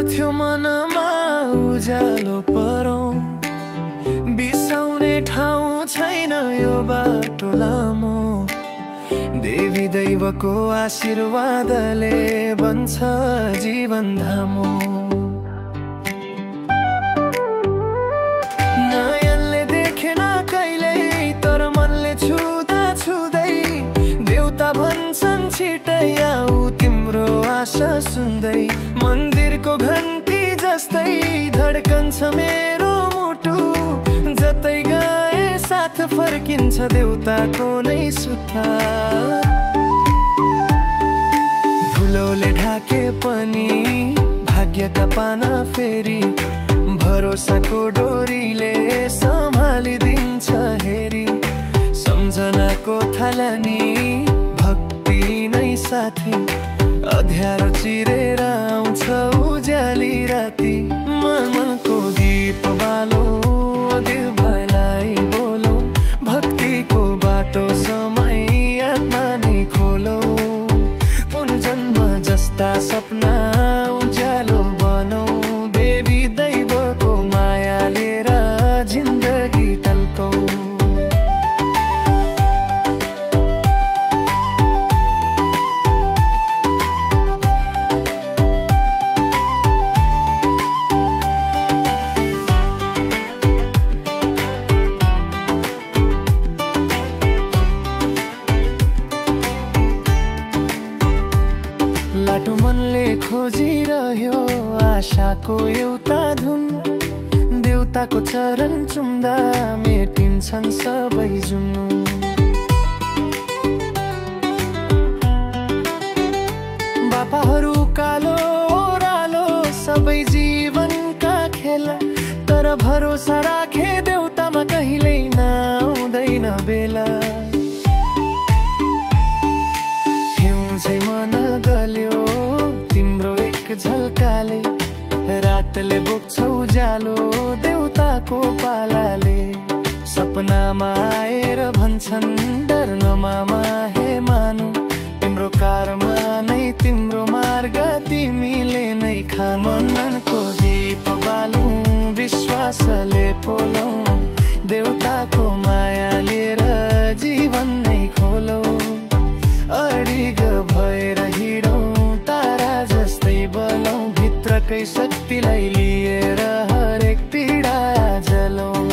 पर्थ्यो मनमा उज्यालो परौं, बिसाउने ठाउँ छैन यो बाटो लामो। देवी दैवको आशीर्वादले बन्छ जीवन धामो। नयनले देखेन कहिल्यै तर मनले छुँदा छुँदै देउता भन्छन् छिटै आऊ तिम्रो आशा सुन्दै। मन्दिरको घन्टी जस्तै धड्कन्छ मेरो मुटु, जतै गए साथ फर्किन्छ देउताको नै सुता। धुलोले ढाके पनि भाग्यका पाना फेरि भरोसाको डोरीले सम्हालिदिन्छ हेरी। सम्झनाको थालनी भक्ति नै साथी, अँध्यारो चिरेर आउँछ उज्याली राति। मनको दीप बालो दिललाई बोलो, भक्तिको बाटो समय आत्मा नै खोलो। पुनर्जन्म जस्ता सपना उज्यालो बनौ, देवी दैवको माया लिएर जिन्दगी टल्कौ। लाटो मनले खोजिरह्यो आशाको एउटा धुन, देउताको चरण चुम्दा मेटिन्छन् सबै जुनून। बापाहरू कालो ओरालो सबै जीवनका खेला, तर भरोसा राखे देउतामा कहिल्यै नआउँदैन बेला। हिउँझै मन गल्यो तिम्रो एक झल्काले, रातले बोक्छौ उज्यालो देउताको पालाले। सपनामा आएर भन्छन् डर नमामा हे मानु, तिम्रो कारमा नै तिम्रो मार्ग तिमीले नै खानु। मनको दीप बालौं विश्वासले पोलौं, देउताको माया लिएर जीवन नै खोलौ। अडिग भएर हिँडौं तारा जस्तै बलौं, भित्रकै शक्तिलाई लिएर हरेक पीडा जलौं।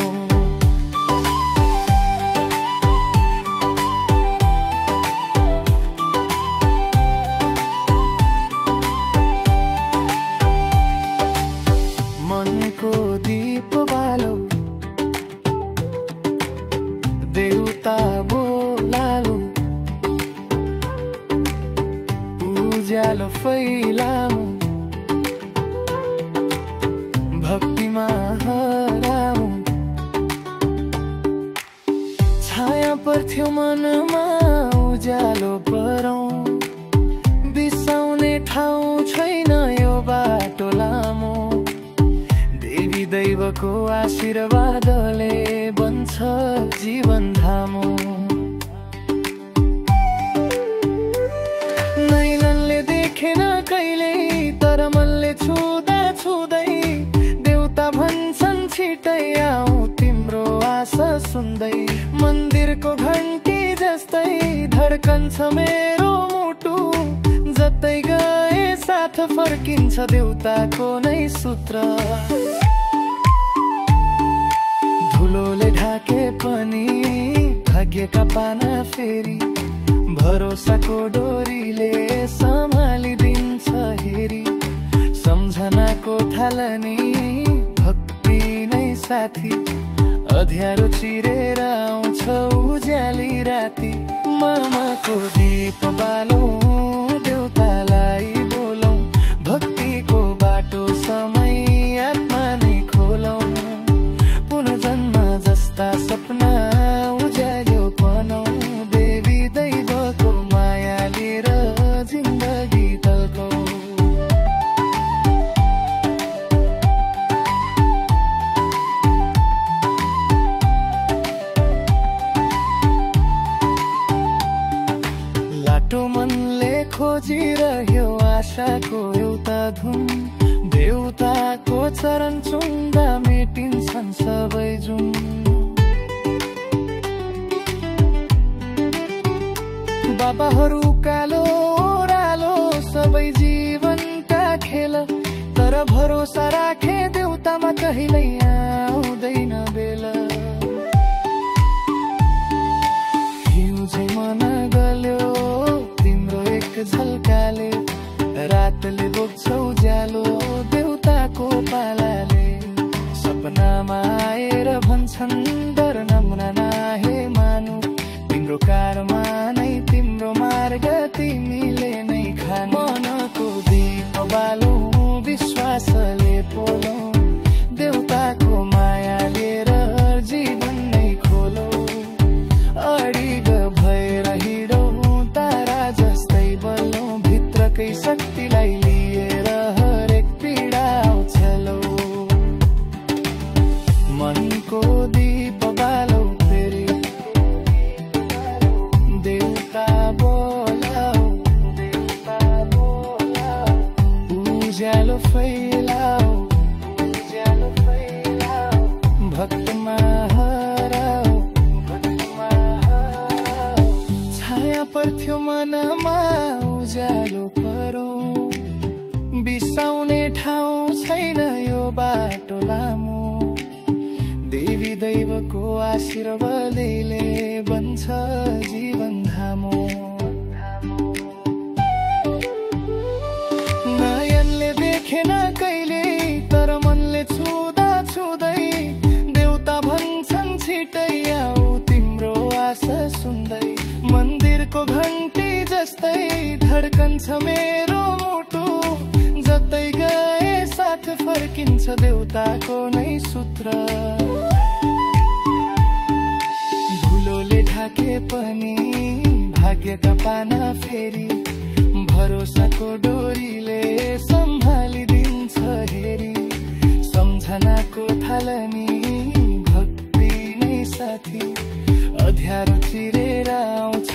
मनको दीप बालौ देउता बोलालौ, उज्यालो फैलाऊ भक्तिमा हराऊ। छाया पर्थ्यो मनमा उज्यालो परौं, बिसाउने ठाउँ छैन यो बाटो लामो। देवी दैवको आशीर्वादले बन्छ जीवन धामो। नैनले देखेन कहिल्यै तर मनले छुँदा छुँदै देउता भन्छन् छिटै आऊ तिम्रो आशा सुन्दै। मन्दिरको घन्टी जस्तै धड्कन्छ मेरो मुटु, जतै गए साथ फर्किन्छ देउताको नै सूत्र। धुलोले ढाके पनि भाग्यका पाना फेरि भरोसाको डोरीले सम्हालिदिन्छ हेरी। सम्झनाको थालनी भक्ति नै साथी, अँध्यारो चिरेर आउँछ उज्याली राति। मामाको दीप बालौं देउतालाई बोलौं, भक्तिको बाटो समय आत्मा नै खोलौं। पुनर्जन्म जस्ता सपना उज्यालो बनौं, देवी दैवको माया लिएर जिन्दगी टल्कौ। लाटो मनले खोजिरह्यो आशाको एउटा धुन, देउताको चरण चुम्दा मेटिन्छन् सबै जुन। बाबाहरू कालो ओरालो सबै जीवनका खेल, तर भरोसा राखे देउतामा कहिल्यै आउँदैन बेला। हिउँझै मन गल्यो तिम्रो एक झल्काले, रातले बोक्छौ ज्यालो देउताको पालाले। सपनामा आएर भन्छन् डर नमुना नाहे मानु, तिम्रो कारमा नै तिम्रो मार्ग तिमीले नै खानु। मनको दीप बालौ विश्वासले पोलौ, देउताको माया लिएर जीवन नै खोलौ। अडिग भएर हिँडौ तारा जस्तै बलौ, भित्रकै शक्तिलाई लिएर हरेक पीडा उछलौ। मनको दीप बालौ फेरि देउता बोलाऊ, देउता बोलाऊ। उज्यालो फैलाऊ, उज्यालो फैलाऊ। भक्तमा हराऊ, भक्तमा हराऊ। छाया पर्थ्यो मनमा उज्यालो परौँ, बिसाउने ठाउँ छैन यो बाटो लामो। देवी दैवको आशीर्वादले बन्छ जीवन धामो। नयनले देखेन कहिले तर मनले छुँदा छुँदै, देउता भन्छन् छिटै आऊ तिम्रो आशा सुन्दै। मन्दिरको घन्टी जस्तै धड्कन्छ मेरो मुटु, जतै गए साथ फर्किन्छ देउताको नै सूत्र। धुलोले ढाके पनि भाग्यका पाना फेरि, भरोसाको डोरीले सम्हालिदिन्छ हेरी। सम्झनाको थालनी भक्ति नै साथी, अध्यारो चिरेर आउँछ